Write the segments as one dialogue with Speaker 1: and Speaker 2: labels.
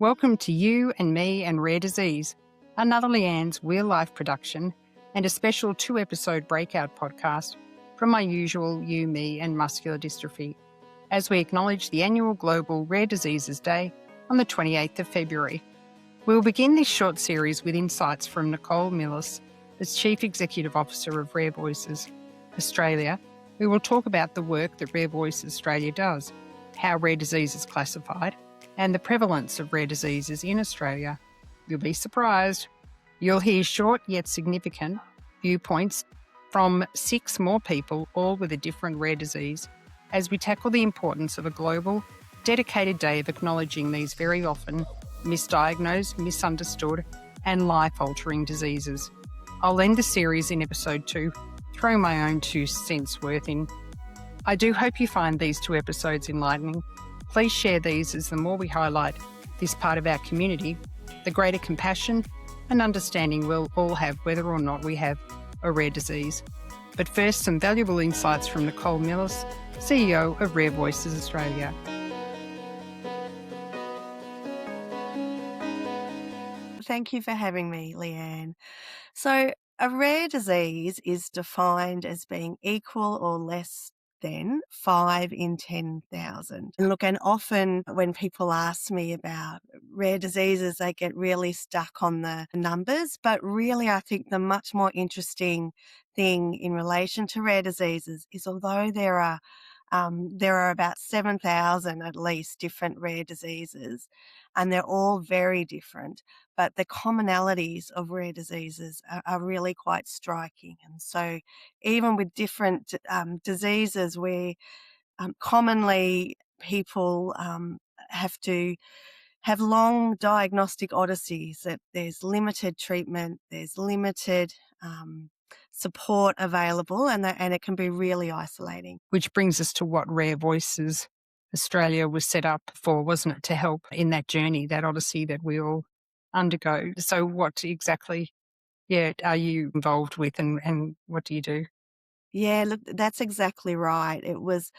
Speaker 1: Welcome to You and Me and Rare Disease, another Leanne's Real Life production and a special 2-episode breakout podcast from my usual You, Me and Muscular Dystrophy, as we acknowledge the annual Global Rare Diseases Day on the 28th of February. We'll begin this short series with insights from Nicole Millis, as Chief Executive Officer of Rare Voices Australia. We will talk about the work that Rare Voices Australia does, how rare disease is classified, and the prevalence of rare diseases in Australia. You'll be surprised. You'll hear short yet significant viewpoints from 6 more people, all with a different rare disease, as we tackle the importance of a global, dedicated day of acknowledging these very often misdiagnosed, misunderstood, and life-altering diseases. I'll end the series in episode 2, throw my own 2 cents worth in. I do hope you find these 2 episodes enlightening. Please share these, as the more we highlight this part of our community, the greater compassion and understanding we'll all have whether or not we have a rare disease. But first, some valuable insights from Nicole Millis, CEO of Rare Voices Australia.
Speaker 2: Thank you for having me, Leanne. So, a rare disease is defined as being equal or less than 5 in 10,000. And look, and often when people ask me about rare diseases, they get really stuck on the numbers. But really, I think the much more interesting thing in relation to rare diseases is although there are about 7,000 at least different rare diseases, and they're all very different, but the commonalities of rare diseases are really quite striking. And so even with different diseases where commonly people have to have long diagnostic odysseys, that there's limited treatment, there's limited support available, and it can be really isolating.
Speaker 1: Which brings us to what Rare Voices Australia was set up for, wasn't it? To help in that journey, that odyssey that we all undergo. So what exactly, are you involved with, and what do you do?
Speaker 2: Yeah, look, that's exactly right. It was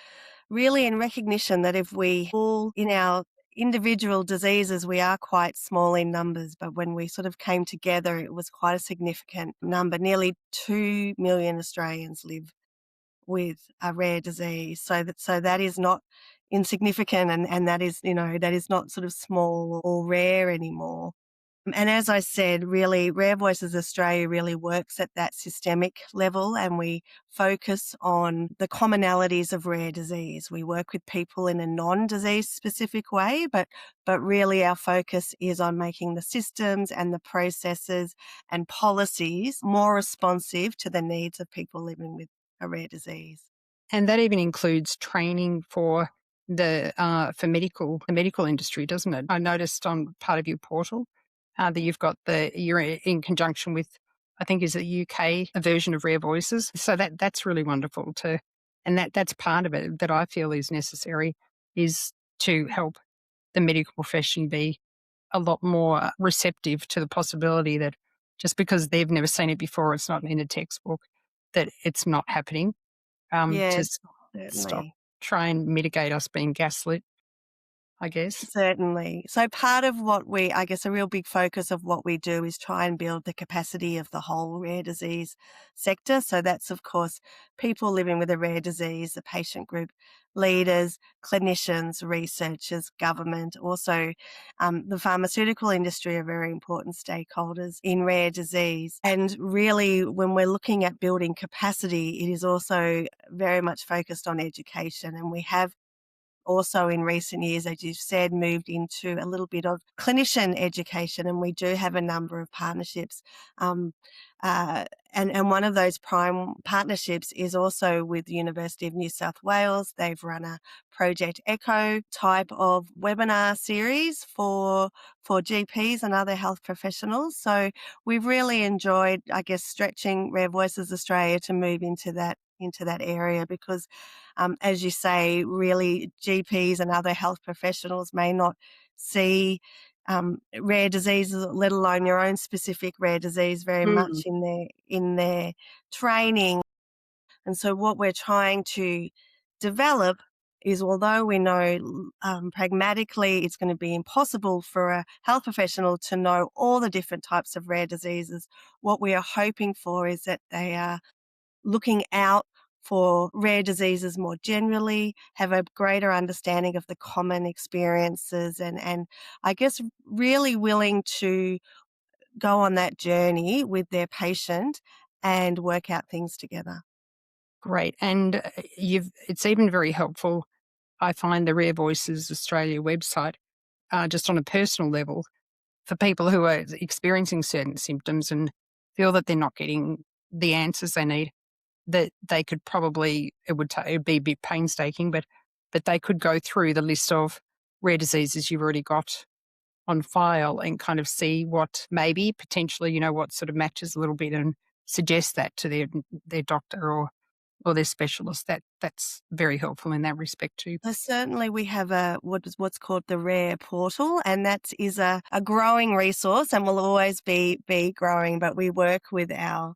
Speaker 2: really in recognition that if we all in our individual diseases, we are quite small in numbers, but when we sort of came together, it was quite a significant number. Nearly 2 million Australians live with a rare disease. So that is not insignificant, and that is, that is not sort of small or rare anymore. And as I said, really, Rare Voices Australia really works at that systemic level, and we focus on the commonalities of rare disease. We work with people in a non-disease specific way, but really our focus is on making the systems and the processes and policies more responsive to the needs of people living with a rare disease.
Speaker 1: And that even includes training for the medical industry, doesn't it? I noticed on part of your portal that you've got you're in conjunction with, I think, is a UK version of Rare Voices. So that's really wonderful and that's part of it that I feel is necessary, is to help the medical profession be a lot more receptive to the possibility that just because they've never seen it before, it's not in a textbook, that it's not happening.
Speaker 2: Yes,
Speaker 1: To stop,
Speaker 2: certainly.
Speaker 1: try and mitigate us being gaslit, I guess.
Speaker 2: Certainly. So part of I guess a real big focus of what we do is try and build the capacity of the whole rare disease sector. So that's, of course, people living with a rare disease, the patient group leaders, clinicians, researchers, government, also the pharmaceutical industry are very important stakeholders in rare disease. And really, when we're looking at building capacity, it is also very much focused on education. And we have also in recent years, as you've said, moved into a little bit of clinician education, and we do have a number of partnerships. And one of those prime partnerships is also with the University of New South Wales. They've run a Project Echo type of webinar series for GPs and other health professionals. So we've really enjoyed, I guess, stretching Rare Voices Australia to move into that area, because as you say, really GPs and other health professionals may not see rare diseases, let alone your own specific rare disease, very much in their training. And so what we're trying to develop is although we know pragmatically it's going to be impossible for a health professional to know all the different types of rare diseases, what we are hoping for is that they are looking out for rare diseases more generally, have a greater understanding of the common experiences, and I guess really willing to go on that journey with their patient and work out things together.
Speaker 1: Great. And it's even very helpful. I find the Rare Voices Australia website, just on a personal level, for people who are experiencing certain symptoms and feel that they're not getting the answers they need, that they could probably, it'd be a bit painstaking, but they could go through the list of rare diseases you've already got on file and kind of see what maybe potentially, what sort of matches a little bit and suggest that to their doctor or their specialist. That's very helpful in that respect too.
Speaker 2: So certainly we have what's called the Rare Portal, and that is a growing resource and will always be growing, but we work with our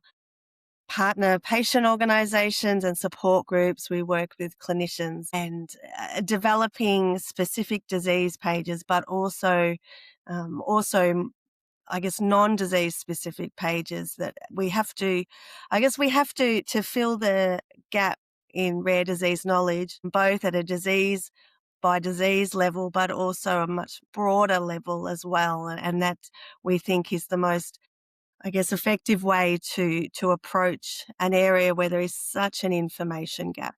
Speaker 2: partner patient organisations and support groups. We work with clinicians and developing specific disease pages, but also I guess non-disease specific pages that we have to fill the gap in rare disease knowledge, both at a disease by disease level, but also a much broader level as well. And that we think is the most, I guess, effective way to approach an area where there is such an information gap.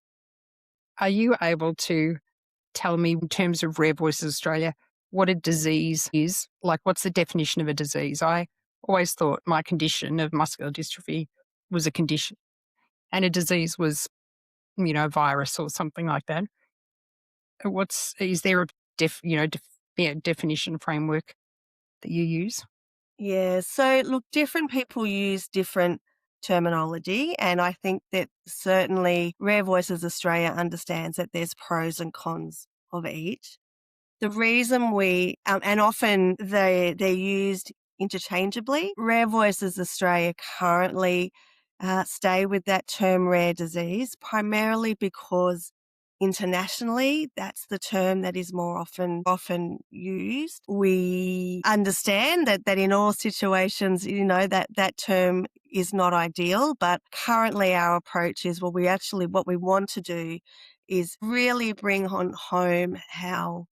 Speaker 1: Are you able to tell me, in terms of Rare Voices Australia, what a disease is? Like, what's the definition of a disease? I always thought my condition of muscular dystrophy was a condition and a disease was, a virus or something like that. Is there a definition framework that you use?
Speaker 2: Yeah, so look, different people use different terminology, and I think that certainly Rare Voices Australia understands that there's pros and cons of each. The reason and often they're used interchangeably. Rare Voices Australia currently stay with that term rare disease, primarily because internationally that's the term that is more often used. We understand that in all situations, that term is not ideal, but currently our approach is, what we want to do is really bring home how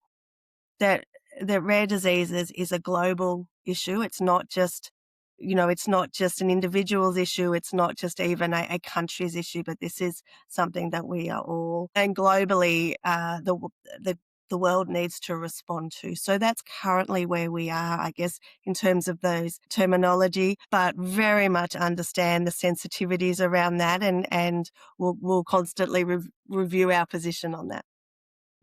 Speaker 2: that rare diseases is a global issue. It's not just, it's not just an individual's issue. It's not just even a country's issue, but this is something that we are all, and globally, the world needs to respond to. So that's currently where we are, I guess, in terms of those terminology, but very much understand the sensitivities around that, and we'll constantly review our position on that.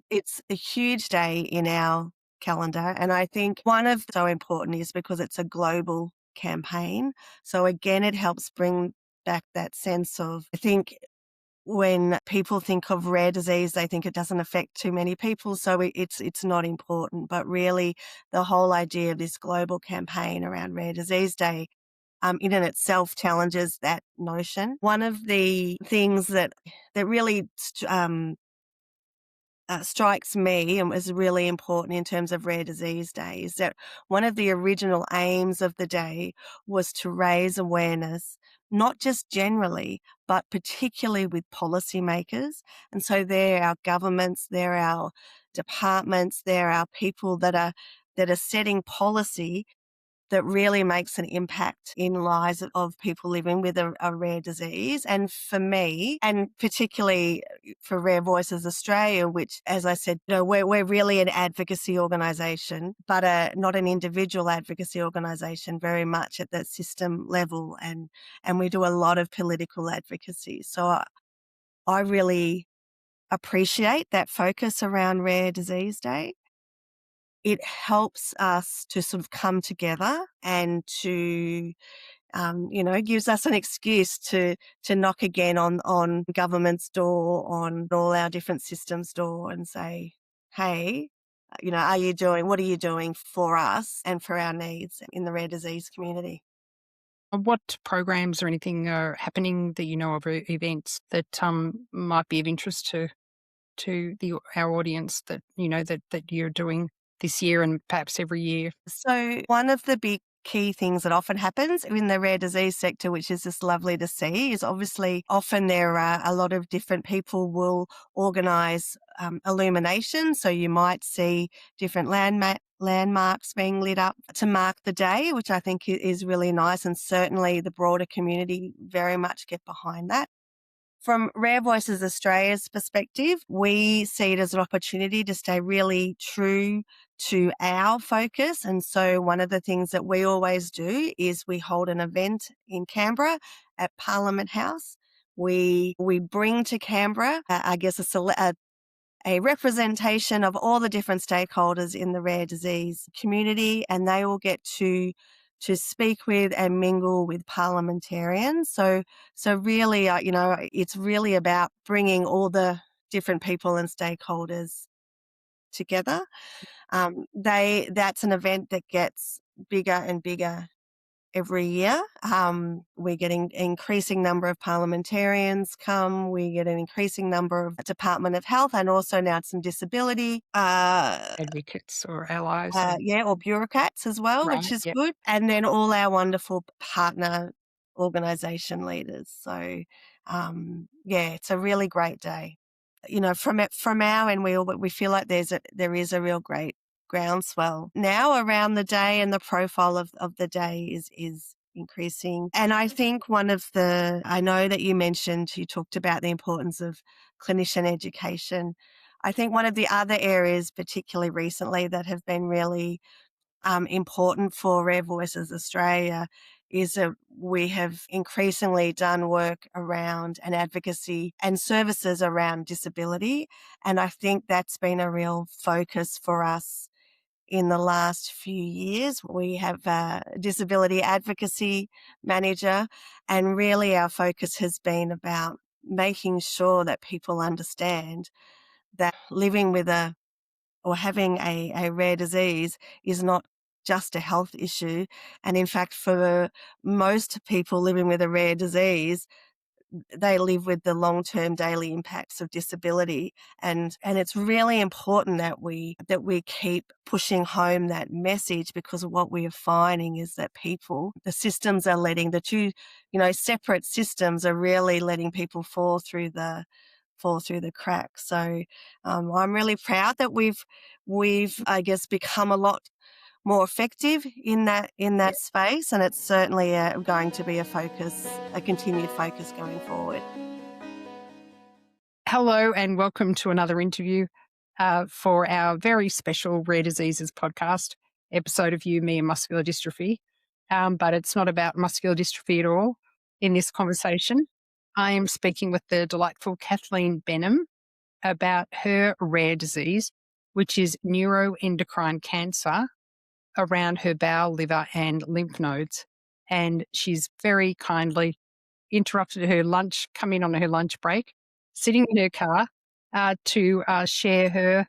Speaker 2: It's a huge day in our calendar, and I think one of so important is because it's a global campaign. So again, it helps bring back that sense of, I think when people think of rare disease, they think it doesn't affect too many people, so it's not important. But really, the whole idea of this global campaign around Rare Disease Day in and itself challenges that notion. One of the things that really strikes me and was really important in terms of Rare Disease Day is that one of the original aims of the day was to raise awareness, not just generally, but particularly with policymakers. And so they're our governments, they're our departments, they're our people that are setting policy that really makes an impact in lives of people living with a rare disease. And for me, and particularly for Rare Voices Australia, which, as I said, we're really an advocacy organisation, but not an individual advocacy organisation, very much at that system level, and we do a lot of political advocacy. So I really appreciate that focus around Rare Disease Day. It helps us to sort of come together and to, gives us an excuse to knock again on government's door, on all our different systems' door, and say, hey, what are you doing for us and for our needs in the rare disease community?
Speaker 1: What programs or anything are happening that you know of, events that might be of interest to to our audience that, that you're doing this year and perhaps every year?
Speaker 2: So one of the big key things that often happens in the rare disease sector, which is just lovely to see, is obviously often there are a lot of different people will organise illumination. So you might see different landmarks being lit up to mark the day, which I think is really nice, and certainly the broader community very much get behind that. From Rare Voices Australia's perspective, we see it as an opportunity to stay really true to our focus. And so one of the things that we always do is we hold an event in Canberra at Parliament House. We bring to Canberra, I guess, a representation of all the different stakeholders in the rare disease community, and they all get to speak with and mingle with parliamentarians. So really, it's really about bringing all the different people and stakeholders together. That's an event that gets bigger and bigger every year. We're getting an increasing number of parliamentarians come. We get an increasing number of Department of Health and also now some disability
Speaker 1: Advocates or allies?
Speaker 2: or bureaucrats as well,
Speaker 1: Right,
Speaker 2: which is
Speaker 1: yep.
Speaker 2: good. And then all our wonderful partner organisation leaders. So, it's a really great day. From our end, we feel like there is a real great groundswell now around the day, and the profile of the day is increasing. And I think I know that you talked about the importance of clinician education. I think one of the other areas, particularly recently, that have been really important for Rare Voices Australia is that we have increasingly done work around and advocacy and services around disability. And I think that's been a real focus for us in the last few years. We have a disability advocacy manager, and really our focus has been about making sure that people understand that living with or having a rare disease is not just a health issue. And in fact, for most people living with a rare disease, they live with the long-term daily impacts of disability. And it's really important that we keep pushing home that message, because what we are finding is that the systems are letting the two, separate systems are really letting people fall through the cracks. So I'm really proud that we've I guess become a lot more effective in that space, and it's certainly going to be a continued focus going forward.
Speaker 1: Hello and welcome to another interview for our very special Rare Diseases podcast episode of You, Me and Muscular Dystrophy. But it's not about muscular dystrophy at all in this conversation. I am speaking with the delightful Kathleen Benham about her rare disease, which is neuroendocrine cancer around her bowel, liver and lymph nodes. And she's very kindly interrupted her lunch, come in on her lunch break, sitting in her car to share her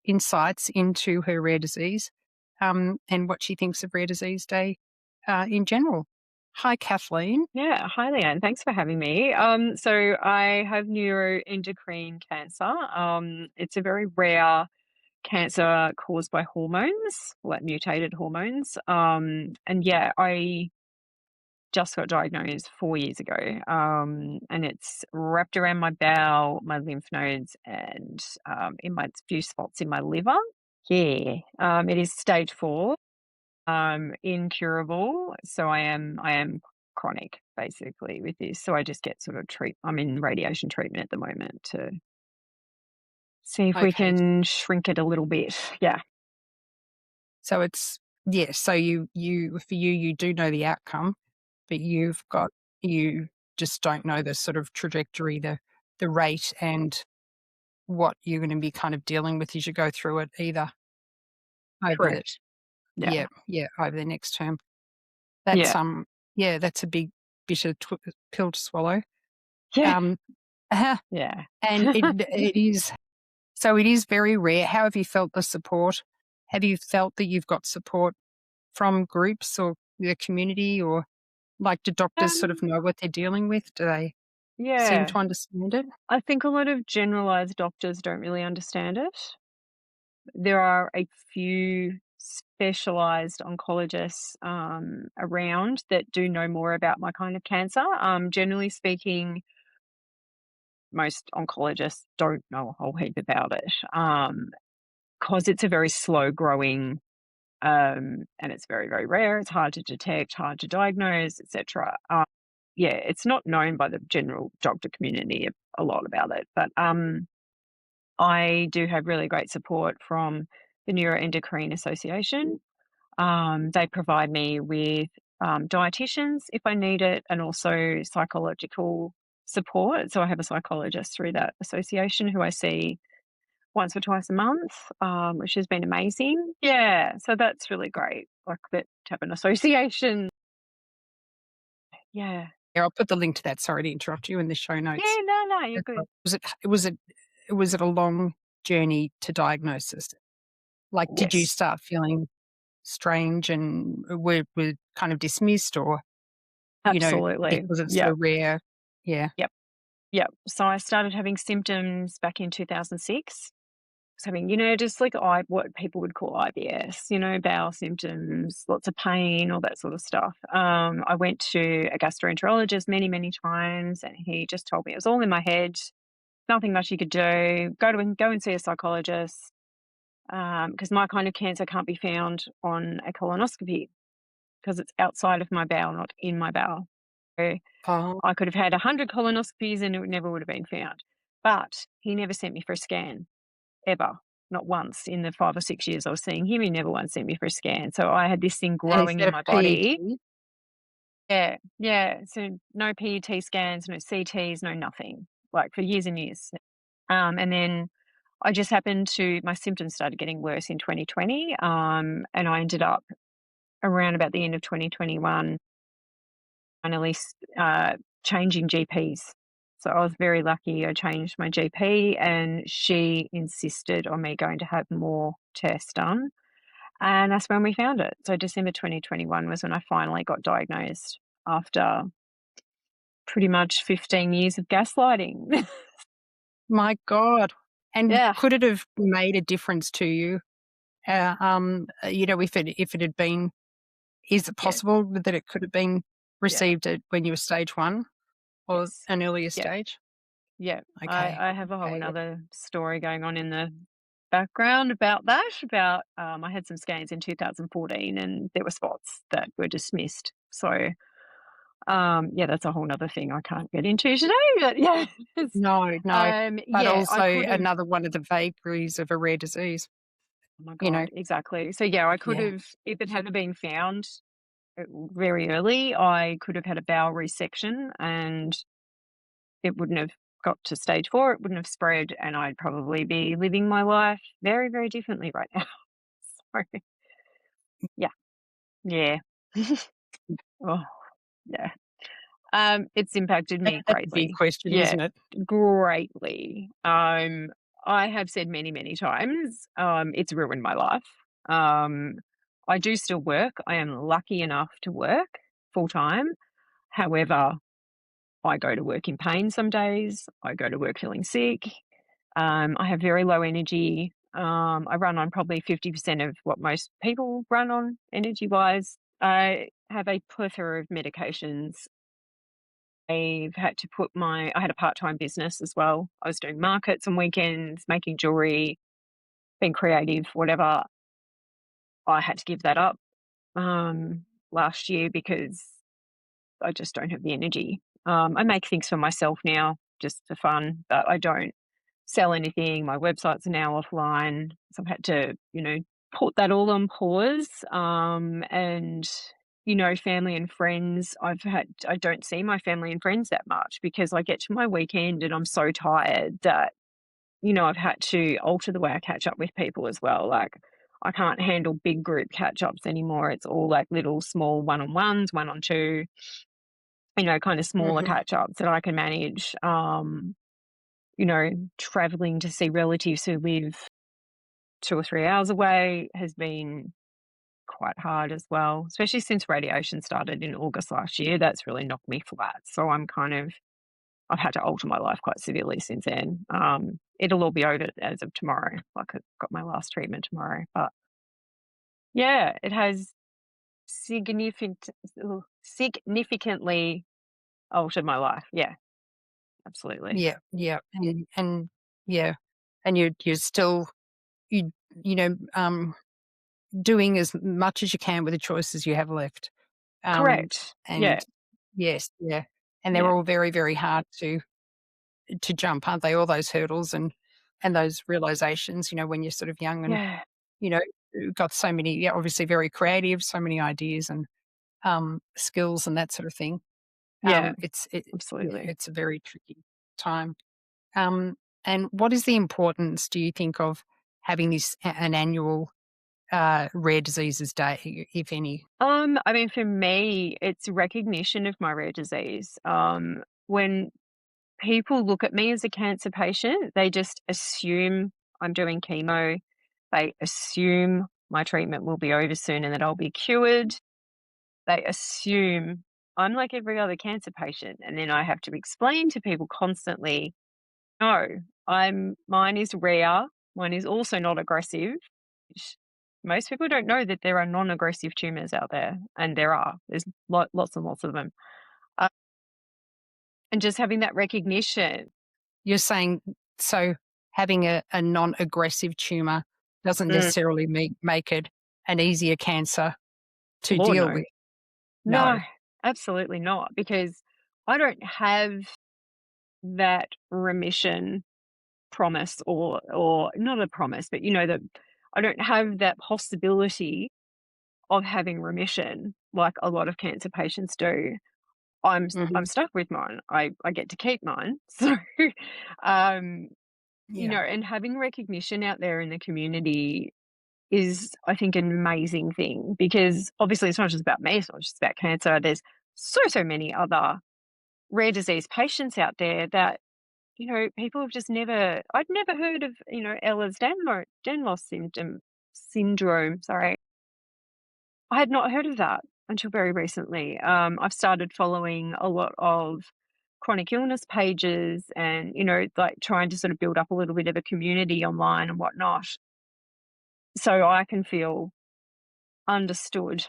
Speaker 1: insights into her rare disease and what she thinks of Rare Disease Day in general. Hi, Kathleen.
Speaker 3: Yeah, hi Leanne. Thanks for having me. So I have neuroendocrine cancer. It's a very rare cancer caused by hormones, like mutated hormones. And yeah, I just got diagnosed 4 years ago. And it's wrapped around my bowel, my lymph nodes, and in my few spots in my liver. Yeah, it is stage 4. Incurable. So I am chronic basically with this. So I just get sort of I'm in radiation treatment at the moment to see if we can shrink it a little bit. Yeah.
Speaker 1: So it's, so you do know the outcome, but you just don't know the sort of trajectory, the rate and what you're going to be kind of dealing with as you go through it either.
Speaker 3: Correct.
Speaker 1: Yeah, over the next term. That's that's a big bitter pill to swallow.
Speaker 3: Yeah.
Speaker 1: Yeah. And it is, so it is very rare. How have you felt the support? Have you felt that you've got support from groups or the community, or like do doctors sort of know what they're dealing with? Do they? seem
Speaker 3: Yeah.
Speaker 1: to understand it?
Speaker 3: I think a lot of generalized doctors don't really understand it. There are a few specialized oncologists around that do know more about my kind of cancer. Generally speaking, most oncologists don't know a whole heap about it because it's a very slow growing and it's very, very rare. It's hard to detect, hard to diagnose, etc. Yeah, it's not known by the general doctor community a lot about it, but I do have really great support from the Neuroendocrine Association. They provide me with dietitians if I need it, and also psychological support. So I have a psychologist through that association who I see once or twice a month, which has been amazing. Yeah, so that's really great. Like that to have an association. Yeah.
Speaker 1: Yeah, I'll put the link to that. Sorry to interrupt you in the show notes.
Speaker 3: Yeah, no, you're good.
Speaker 1: Was it a long journey to diagnosis? Like, did you
Speaker 3: Yes,
Speaker 1: start feeling strange and were kind of dismissed, or
Speaker 3: absolutely.
Speaker 1: because it's
Speaker 3: Yeah.
Speaker 1: so rare? Yeah.
Speaker 3: Yep. Yep. So I started having symptoms back in 2006. So having, just like what people would call IBS, bowel symptoms, lots of pain, all that sort of stuff. I went to a gastroenterologist many, many times, and he just told me it was all in my head. Nothing much you could do. Go and see a psychologist because my kind of cancer can't be found on a colonoscopy because it's outside of my bowel, not in my bowel. So
Speaker 1: Oh,
Speaker 3: I could have had 100 colonoscopies and it never would have been found. But he never sent me for a scan, ever. Not once in the 5 or 6 years I was seeing him. He never once sent me for a scan. So I had this thing
Speaker 1: and is
Speaker 3: growing
Speaker 1: that
Speaker 3: in
Speaker 1: a
Speaker 3: my body.
Speaker 1: PET?
Speaker 3: Yeah, yeah. So no PET scans, no CTs, no nothing, like for years and years. And then my symptoms started getting worse in 2020. And I ended up around about the end of 2021 finally changing GPs. So I was very lucky. I changed my GP and she insisted on me going to have more tests done. And that's when we found it. So December 2021 was when I finally got diagnosed after pretty much 15 years of gaslighting.
Speaker 1: My God. And
Speaker 3: Yeah.
Speaker 1: could it have made a difference to you? If it had been, is it
Speaker 3: Yeah.
Speaker 1: possible that it could have been
Speaker 3: Yeah.
Speaker 1: received when you were stage 1 or
Speaker 3: Yes.
Speaker 1: an earlier
Speaker 3: Yeah.
Speaker 1: stage?
Speaker 3: Yeah.
Speaker 1: Okay.
Speaker 3: I have a whole
Speaker 1: Okay.
Speaker 3: another story going on in the background about that. About I had some scans in 2014 and there were spots that were dismissed. So yeah, that's a whole nother thing I can't get into today. But yeah,
Speaker 1: No, no. But
Speaker 3: yeah, I
Speaker 1: also
Speaker 3: could have.
Speaker 1: another one of the vagaries of a rare disease,
Speaker 3: Oh my
Speaker 1: you know.
Speaker 3: God, exactly. So yeah, I could
Speaker 1: Yeah.
Speaker 3: have, if it hadn't been found very early, I could have had a bowel resection and it wouldn't have got to stage 4. It wouldn't have spread, and I'd probably be living my life very, very differently right now. So yeah, yeah. Oh, yeah. It's impacted me
Speaker 1: That's a big
Speaker 3: greatly.
Speaker 1: question,
Speaker 3: Yeah,
Speaker 1: isn't it?
Speaker 3: greatly. I have said many, many times, it's ruined my life. Um, I do still work. I am lucky enough to work full time. However, I go to work in pain some days. I go to work feeling sick. I have very low energy. I run on probably 50% of what most people run on energy wise. I have a plethora of medications. I had a part time business as well. I was doing markets on weekends, making jewelry, being creative, whatever. I had to give that up last year because I just don't have the energy. I make things for myself now just for fun, but I don't sell anything. My websites are now offline. So I've had to, put that all on pause. And, family and friends, I don't see my family and friends that much because I get to my weekend and I'm so tired that, I've had to alter the way I catch up with people as well. Like, I can't handle big group catch ups anymore. It's all like little small one on ones, one on two, kind of smaller
Speaker 1: Mhm.
Speaker 3: catch ups that I can manage. Traveling to see relatives who live 2 or 3 hours away has been quite hard as well, especially since radiation started in August last year. That's really knocked me flat. So I've had to alter my life quite severely since then. It'll all be over as of tomorrow. Like, I've got my last treatment tomorrow. But yeah, it has significantly altered my life. Yeah, absolutely.
Speaker 1: Yeah, yeah, and yeah, and you're still you you know doing as much as you can with the choices you have left.
Speaker 3: Correct.
Speaker 1: And
Speaker 3: Yeah.
Speaker 1: yes, yeah, and they're
Speaker 3: Yeah.
Speaker 1: all very, very hard to jump, aren't they? All those hurdles and those realizations. When you're sort of young and
Speaker 3: Yeah.
Speaker 1: you know got so many, yeah, obviously very creative, so many ideas and skills and that sort of thing.
Speaker 3: Yeah.
Speaker 1: Yeah,
Speaker 3: Absolutely.
Speaker 1: it's a very tricky time. Um, and what is the importance, do you think, of having an annual Rare Diseases Day, if any?
Speaker 3: I mean, for me, it's recognition of my rare disease. When people look at me as a cancer patient, they just assume I'm doing chemo. They assume my treatment will be over soon and that I'll be cured. They assume I'm like every other cancer patient. And then I have to explain to people constantly, no, mine is rare. Mine is also not aggressive. Most people don't know that there are non-aggressive tumors out there, and there are. There's lots and lots of them. Uh, and just having that recognition.
Speaker 1: You're saying, so having a non-aggressive tumor doesn't
Speaker 3: Mm,
Speaker 1: necessarily make it an easier cancer to
Speaker 3: Lord,
Speaker 1: deal
Speaker 3: no.
Speaker 1: with? No.
Speaker 3: No, absolutely not, because I don't have that remission promise, or not a promise, but that I don't have that possibility of having remission like a lot of cancer patients do. I'm
Speaker 1: Mhm.
Speaker 3: stuck with mine. I get to keep mine. So, um,
Speaker 1: Yeah.
Speaker 3: and having recognition out there in the community is, I think, an amazing thing, because obviously it's not just about me. It's not just about cancer. There's so many other rare disease patients out there that, people have just never, I'd never heard of, Ehlers-Danlos syndrome. Sorry. I had not heard of that until very recently. I've started following a lot of chronic illness pages and, like trying to sort of build up a little bit of a community online and whatnot, so I can feel understood,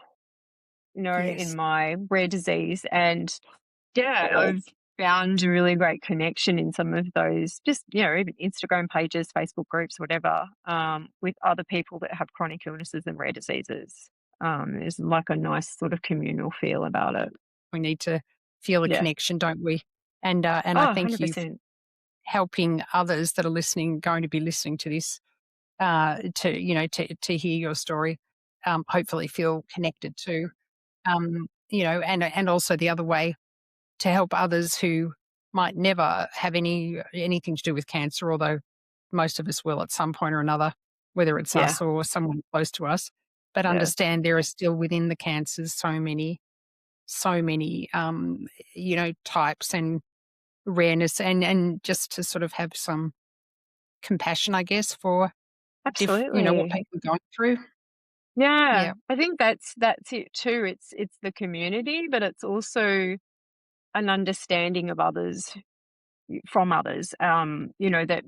Speaker 3: in
Speaker 1: Yes.
Speaker 3: my rare disease. And yeah, I've found a really great connection in some of those, just, even Instagram pages, Facebook groups, whatever, with other people that have chronic illnesses and rare diseases. There's like a nice sort of communal feel about it.
Speaker 1: We need to feel a
Speaker 3: Yeah.
Speaker 1: connection, don't we? And I
Speaker 3: Oh,
Speaker 1: think you've
Speaker 3: 100%.
Speaker 1: helping others that are going to be listening to this, to hear your story, hopefully feel connected to, and also the other way, to help others who might never have anything to do with cancer, although most of us will at some point or another, whether it's
Speaker 3: Yeah.
Speaker 1: us or someone close to us. But
Speaker 3: Yeah.
Speaker 1: understand there are still within the cancers so many, types and rareness, and just to sort of have some compassion, I guess, for what
Speaker 3: Absolutely.
Speaker 1: people are going through.
Speaker 3: Yeah.
Speaker 1: Yeah.
Speaker 3: I think that's it too. It's the community, but it's also an understanding of others, from others, that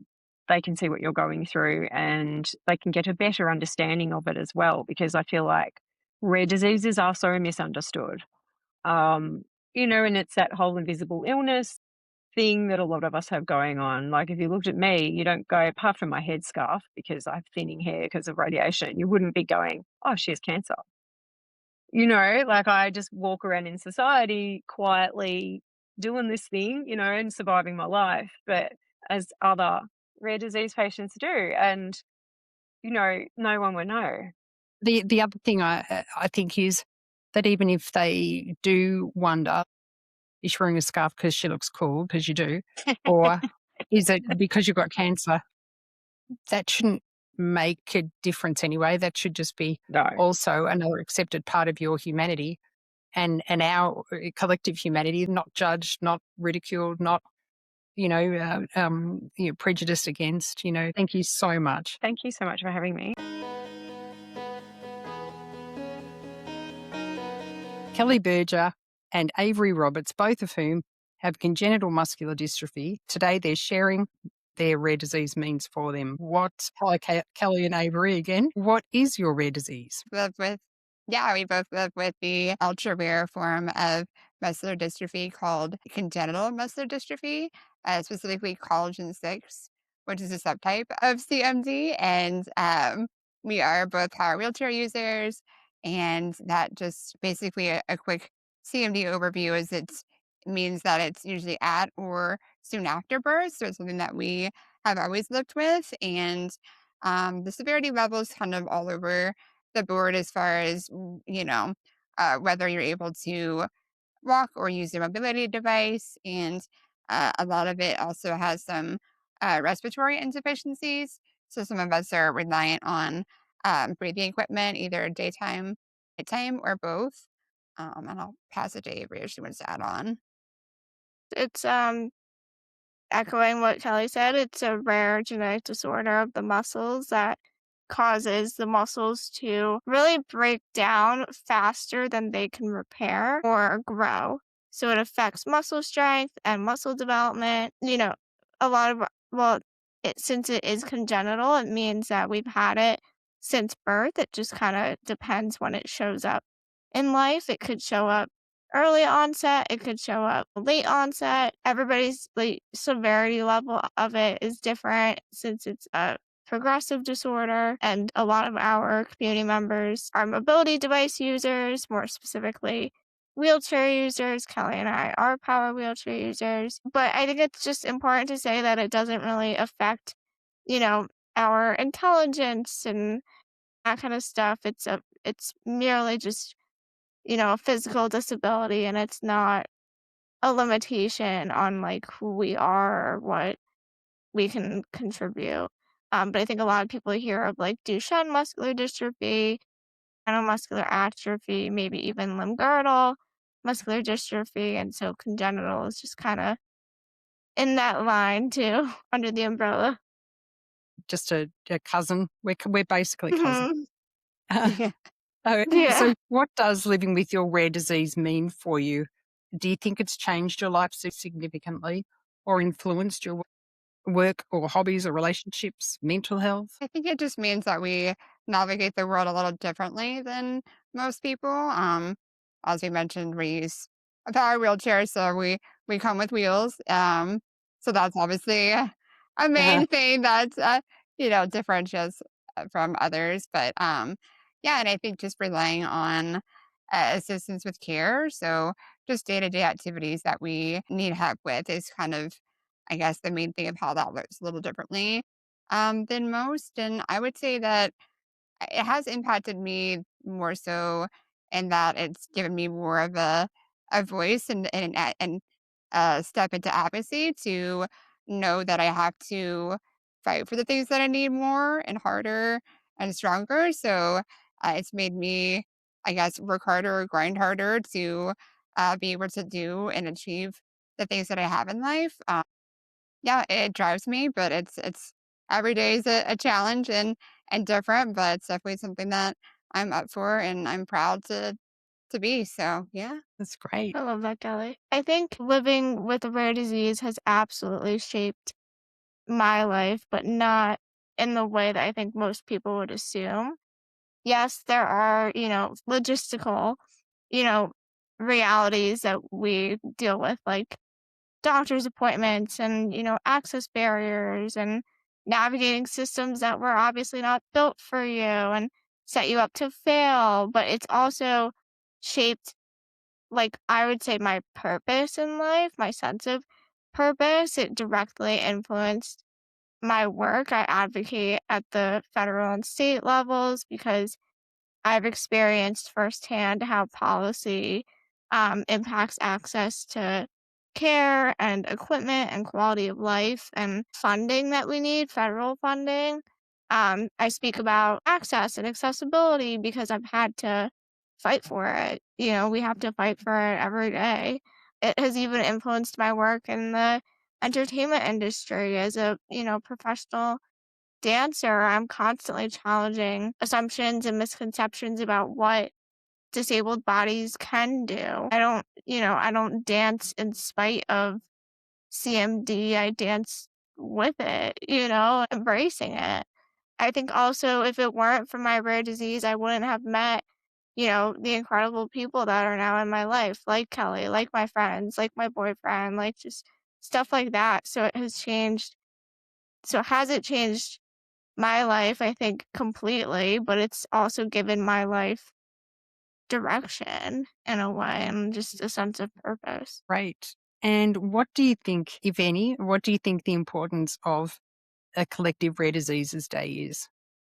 Speaker 3: they can see what you're going through and they can get a better understanding of it as well, because I feel like rare diseases are so misunderstood. Um, and it's that whole invisible illness thing that a lot of us have going on. Like, if you looked at me, you don't go, apart from my headscarf because I have thinning hair because of radiation, you wouldn't be going, oh, she has cancer. Like, I just walk around in society quietly doing this thing, and surviving my life, but as other rare disease patients do. And, no one would know.
Speaker 1: The other thing I think is that even if they do wonder, is she wearing a scarf because she looks cool, because you do, or is it because you've got cancer? That shouldn't make a difference anyway. That should just be
Speaker 3: No.
Speaker 1: also another accepted part of your humanity and our collective humanity, not judged, not ridiculed, not prejudiced against. Thank you so much.
Speaker 3: Thank you so much for having me.
Speaker 1: Kelly Berger and Avery Roberts, both of whom have congenital muscular dystrophy. Today they're sharing their rare disease means for them. Hello, Kelly and Avery again. What is your rare disease?
Speaker 4: We both live with the ultra rare form of muscular dystrophy called congenital muscular dystrophy, specifically collagen 6, which is a subtype of CMD. And we are both power wheelchair users. And that just basically a quick CMD overview is it means that it's usually at or soon after birth. So it's something that we have always lived with. And the severity level is kind of all over the board as far as, whether you're able to walk or use a mobility device. And a lot of it also has some respiratory insufficiencies. So some of us are reliant on breathing equipment, either daytime, nighttime, or both. And I'll pass it to Avery if she wants to add on.
Speaker 5: It's echoing what Kelly said. It's a rare genetic disorder of the muscles that causes the muscles to really break down faster than they can repair or grow. So it affects muscle strength and muscle development. A lot of, well, since it is congenital, it means that we've had it since birth. It just kind of depends when it shows up in life. It could show up early onset, it could show up late onset. Everybody's severity level of it is different since it's a progressive disorder, and a lot of our community members are mobility device users, more specifically wheelchair users. Kelly and I are power wheelchair users. But I think it's just important to say that it doesn't really affect, our intelligence and that kind of stuff. It's merely just a physical disability, and it's not a limitation on who we are or what we can contribute. But I think a lot of people hear of Duchenne muscular dystrophy, muscular atrophy, maybe even Limb-Girdle muscular dystrophy, and so congenital is just kind of in that line too, under the umbrella.
Speaker 1: Just a cousin. We're basically cousins.
Speaker 5: Mhm.
Speaker 1: So,
Speaker 5: Yeah.
Speaker 1: so what does living with your rare disease mean for you? Do you think it's changed your life significantly or influenced your work or hobbies or relationships, mental health?
Speaker 4: I think it just means that we navigate the world a little differently than most people. As we mentioned, we use a power wheelchair, so we come with wheels. So that's obviously a
Speaker 1: Uh,
Speaker 4: main thing that differentiates from others. But yeah, and I think just relying on assistance with care, so just day to day activities that we need help with, is kind of, I guess, the main thing of how that looks a little differently than most. And I would say that it has impacted me more so in that it's given me more of a voice and step into advocacy to know that I have to fight for the things that I need more and harder and stronger. So it's made me, I guess, work harder, grind harder to be able to do and achieve the things that I have in life. Yeah, it drives me, but it's every day is a challenge and different, but it's definitely something that I'm up for and I'm proud to be. So yeah.
Speaker 1: that's great.
Speaker 5: I love that, Kelly. I think living with a rare disease has absolutely shaped my life, but not in the way that I think most people would assume. Yes, there are, logistical, you know, realities that we deal with, like doctor's appointments and, access barriers and navigating systems that were obviously not built for you and set you up to fail. But it's also shaped, I would say, my purpose in life, my sense of purpose. It directly influenced my work. I advocate at the federal and state levels because I've experienced firsthand how policy impacts access to care and equipment and quality of life and funding that we need, federal funding. I speak about access and accessibility because I've had to fight for it. We have to fight for it every day. It has even influenced my work in the entertainment industry as a, professional dancer. I'm constantly challenging assumptions and misconceptions about what disabled bodies can do. I don't dance in spite of CMD. I dance with it, embracing it. I think also if it weren't for my rare disease, I wouldn't have met, the incredible people that are now in my life, like Kelly, like my friends, like my boyfriend, like just stuff like that. So it has changed. So has it changed my life? I think completely, but it's also given my life direction in a way and just a sense of purpose.
Speaker 1: Right. And what do you think, if any, what do you think the importance of a collective rare diseases day is?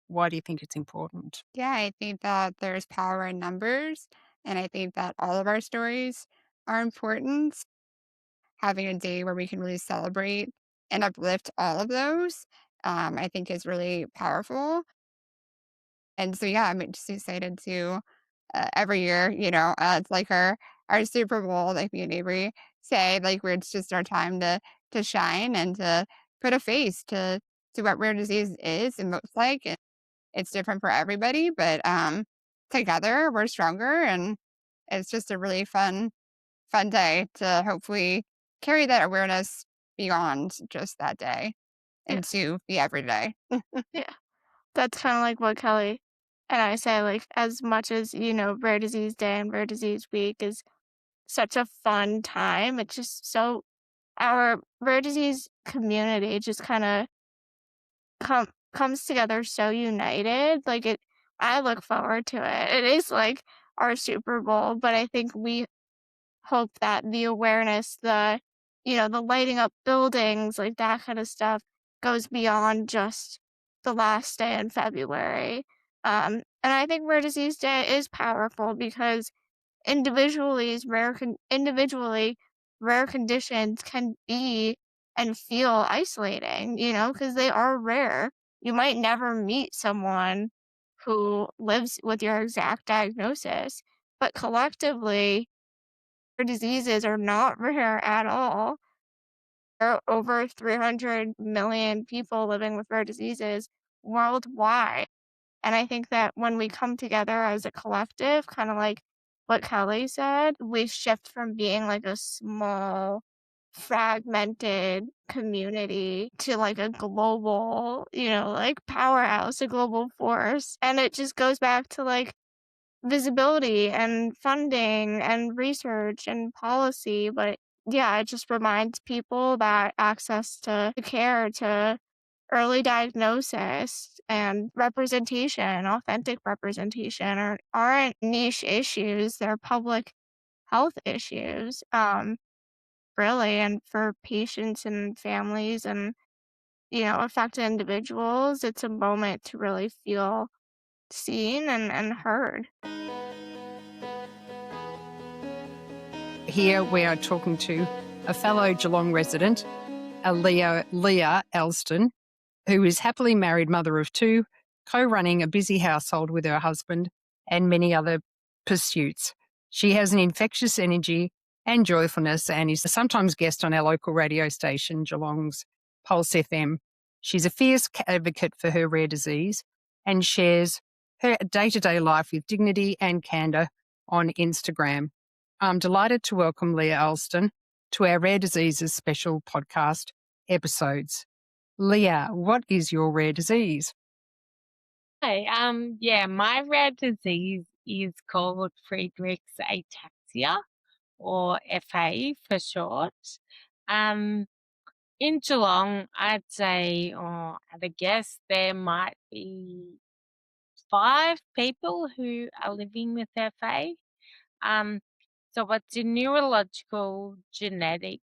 Speaker 1: Why do you think it's important?
Speaker 4: Yeah, I think that there's power in numbers, and I think that all of our stories are important. Having a day where we can really celebrate and uplift all of those, I think is really powerful. And so, yeah, I'm just excited to every year, it's like our Super Bowl, like me and Avery say, like where it's just our time to shine and to put a face to what rare disease is and looks like. And it's different for everybody, but together we're stronger, and it's just a really fun day to hopefully carry that awareness beyond just that day
Speaker 5: Yeah.
Speaker 4: into the everyday.
Speaker 5: Yeah. That's kind of like what Kelly and I say, like, as much as, Rare Disease Day and Rare Disease Week is such a fun time, it's just so, our rare disease community just kind of comes together so united. Like, I look forward to it. It is like our Super Bowl, but I think we hope that the awareness, the lighting up buildings, like that kind of stuff goes beyond just the last day in February. And I think Rare Disease Day is powerful because individually rare conditions can be and feel isolating, because they are rare. You might never meet someone who lives with your exact diagnosis, but collectively, rare diseases are not rare at all. There are over 300 million people living with rare diseases worldwide. And I think that when we come together as a collective, kind of like what Kelly said, we shift from being like a small, fragmented community to like a global, like powerhouse, a global force. And it just goes back to like visibility and funding and research and policy. But yeah, it just reminds people that access to care, to early diagnosis and representation, authentic representation, aren't niche issues. They're public health issues, really. And for patients and families and, affected individuals, it's a moment to really feel seen and heard.
Speaker 1: Here we are talking to a fellow Geelong resident, Leah Alstin, who is happily married mother of two, co-running a busy household with her husband and many other pursuits. She has an infectious energy and joyfulness and is sometimes guest on our local radio station, Geelong's Pulse FM. She's a fierce advocate for her rare disease and shares her day-to-day life with dignity and candour on Instagram. I'm delighted to welcome Leah Alstin to our Rare Diseases special podcast episodes. Leah, what is your rare disease?
Speaker 6: Hi, my rare disease is called Friedrichs Ataxia, or FA for short. In Geelong, I'd say, or at a guess, there might be 5 people who are living with FA. So it's a neurological genetic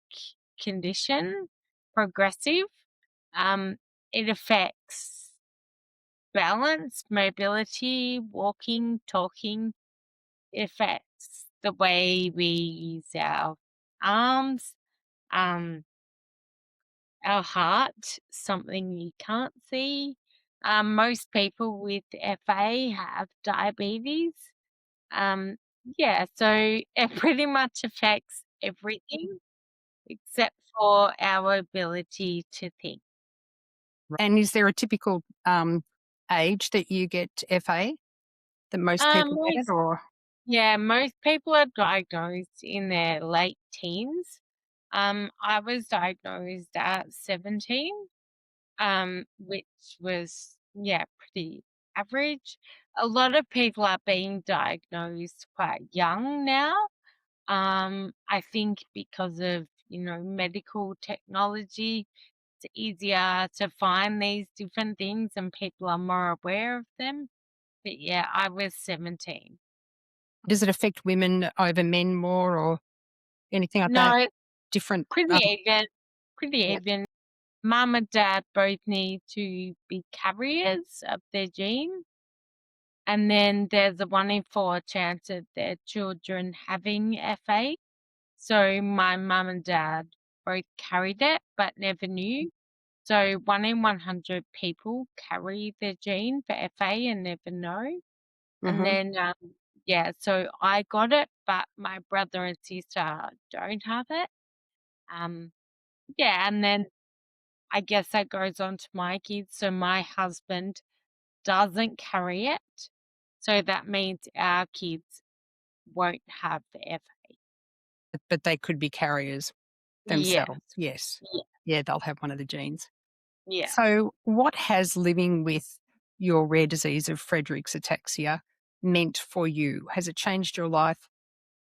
Speaker 6: condition, progressive. It affects balance, mobility, walking, talking. It affects the way we use our arms, our heart, something you can't see. Most people with FA have diabetes. So it pretty much affects everything except for our ability to think.
Speaker 1: And is there a typical age that you get FA, that most people get it, or?
Speaker 6: Yeah, most people are diagnosed in their late teens. I was diagnosed at 17, which was, yeah, pretty average. A lot of people are being diagnosed quite young now. I think because of, medical technology, it's easier to find these different things and people are more aware of them. But yeah, I was 17.
Speaker 1: Does it affect women over men more or anything like that?
Speaker 6: No,
Speaker 1: Different?
Speaker 6: pretty even. Pretty
Speaker 1: Yeah.
Speaker 6: even. Mum and dad both need to be carriers of their gene. And then there's a 1 in 4 chance of their children having FA. So my mum and dad both carried it but never knew. So 1 in 100 people carry the gene for FA and never know. And then, so I got it, but my brother and sister don't have it. And then I guess that goes on to my kids. So my husband doesn't carry it. So that means our kids won't have the FA.
Speaker 1: But they could be carriers
Speaker 6: Yes.
Speaker 1: themselves. Yes.
Speaker 6: Yeah.
Speaker 1: Yeah, they'll have one of the genes.
Speaker 6: Yeah.
Speaker 1: So what has living with your rare disease of Friedrichs Ataxia meant for you? Has it changed your life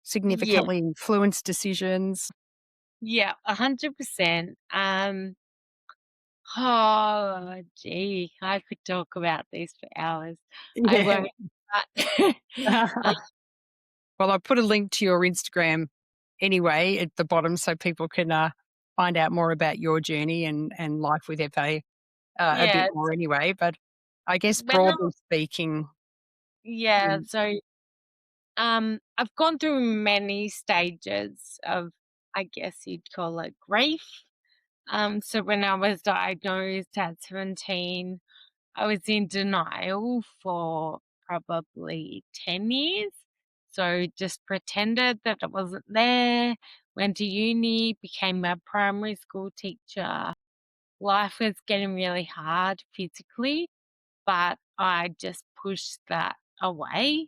Speaker 1: significantly, influenced decisions?
Speaker 6: Yeah, 100%. Oh, gee, I could talk about this for hours. I
Speaker 1: Yeah.
Speaker 6: won't. But
Speaker 1: Well, I put a link to your Instagram anyway at the bottom so people can find out more about your journey and life with FA a bit
Speaker 6: yeah,
Speaker 1: more anyway. But I guess
Speaker 6: when I,
Speaker 1: broadly speaking,
Speaker 6: yeah,
Speaker 1: mm,
Speaker 6: so I've gone through many stages of, I guess you'd call it grief. So when I was diagnosed at 17, I was in denial for probably 10 years. So just pretended that it wasn't there, went to uni, became a primary school teacher. Life was getting really hard physically, but I just pushed that away.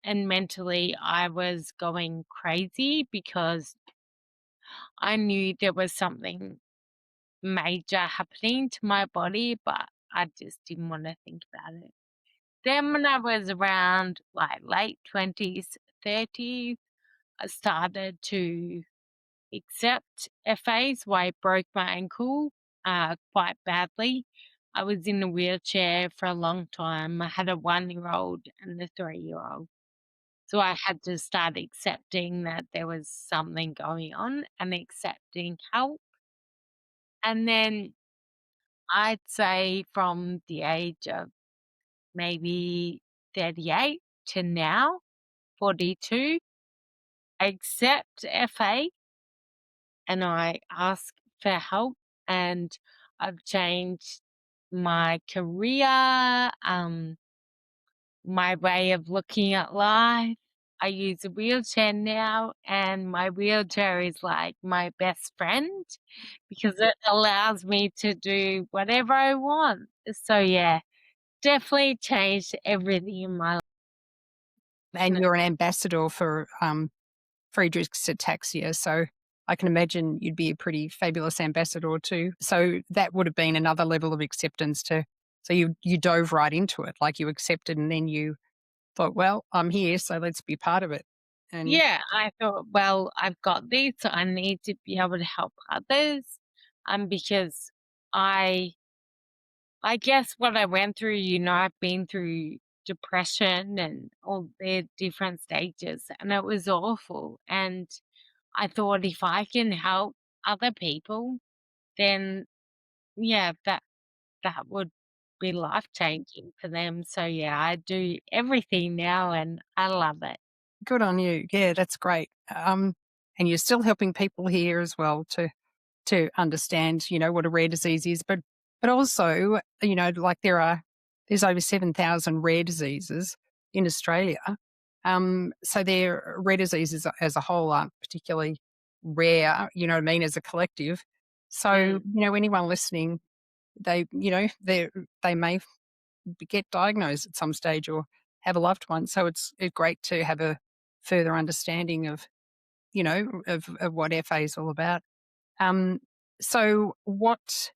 Speaker 6: And mentally, I was going crazy because I knew there was something major happening to my body, but I just didn't want to think about it. Then when I was around like late 20s, 30s, I started to accept FAs where I broke my ankle quite badly. I was in a wheelchair for a long time. I had a 1-year-old and a 3-year-old. So I had to start accepting that there was something going on and accepting help. And then I'd say from the age of maybe 38 to now, 42, I accept FA and I ask for help, and I've changed my career, my way of looking at life. I use a wheelchair now, and my wheelchair is like my best friend because it allows me to do whatever I want. So, yeah, definitely changed everything in my life.
Speaker 1: and you're an ambassador for Friedrichs Ataxia, so I can imagine you'd be a pretty fabulous ambassador too. So that would have been another level of acceptance to. So you dove right into it, like you accepted, and then you thought, well, I'm here, so let's be part of it. And
Speaker 6: Yeah, I thought, well, I've got this, so I need to be able to help others. Because I guess what I went through, I've been through depression and all the different stages, and it was awful. And I thought if I can help other people, then yeah, that would be life changing for them. So yeah, I do everything now and I love it.
Speaker 1: good on you. Yeah, that's great. And you're still helping people here as well to understand, what a rare disease is, but also, like there's over 7,000 rare diseases in Australia. So their rare diseases as a whole aren't particularly rare, you know what I mean, as a collective. So,
Speaker 6: Mm.
Speaker 1: Anyone listening, they may get diagnosed at some stage or have a loved one. So it's great to have a further understanding of, of what FA is all about. So what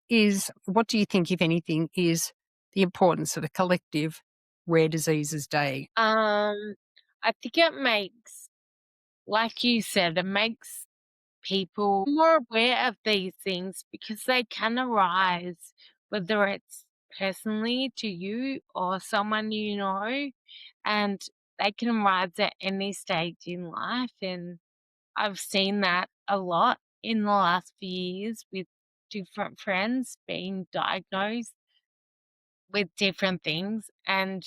Speaker 1: do you think, if anything, is the importance of a collective Rare Diseases Day?
Speaker 6: I think it makes, like you said, it makes people more aware of these things because they can arise, whether it's personally to you or someone you know, and they can arise at any stage in life. And I've seen that a lot in the last few years with different friends being diagnosed with different things. And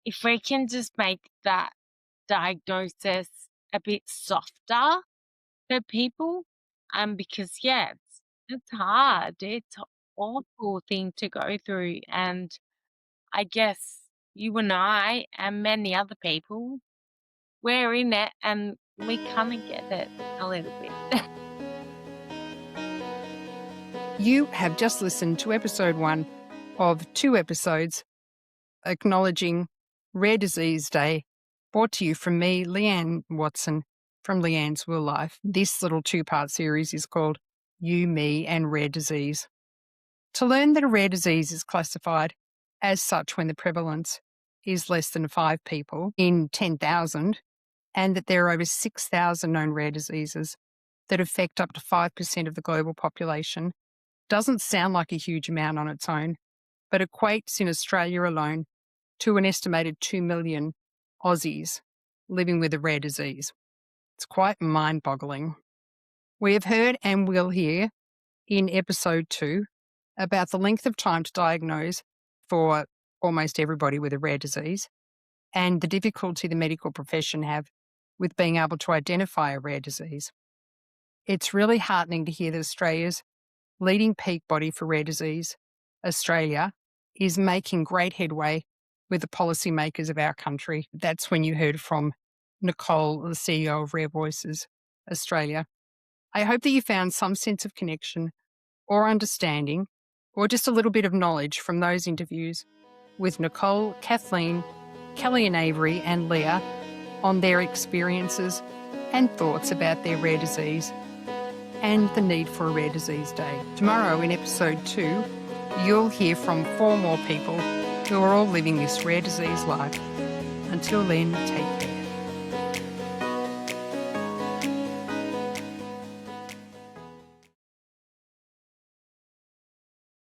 Speaker 6: if we can just make that diagnosis a bit softer for people, because it's hard. It's an awful thing to go through, and I guess you and I and many other people, we're in it, and we kind of get it a little bit.
Speaker 1: You have just listened to episode 1 of 2 episodes acknowledging Rare Disease Day, brought to you from me, Leanne Watson, from Leanne's Will Life. This little 2-part series is called You, Me and Rare Disease. To learn that a rare disease is classified as such when the prevalence is less than 5 people in 10,000, and that there are over 6,000 known rare diseases that affect up to 5% of the global population, doesn't sound like a huge amount on its own, but equates in Australia alone to an estimated 2 million Aussies living with a rare disease. It's quite mind-boggling. We have heard and will hear in episode 2 about the length of time to diagnose for almost everybody with a rare disease and the difficulty the medical profession have with being able to identify a rare disease. It's really heartening to hear that Australia's leading peak body for rare disease, Australia, is making great headway with the policymakers of our country. That's when you heard from Nicole, the CEO of Rare Voices Australia. I hope that you found some sense of connection or understanding or just a little bit of knowledge from those interviews with Nicole, Kathleen, Kelly and Avery and Leah on their experiences and thoughts about their rare disease and the need for a Rare Disease Day. Tomorrow in episode 2, you'll hear from 4 more people who are all living this rare disease life. Until then, take care.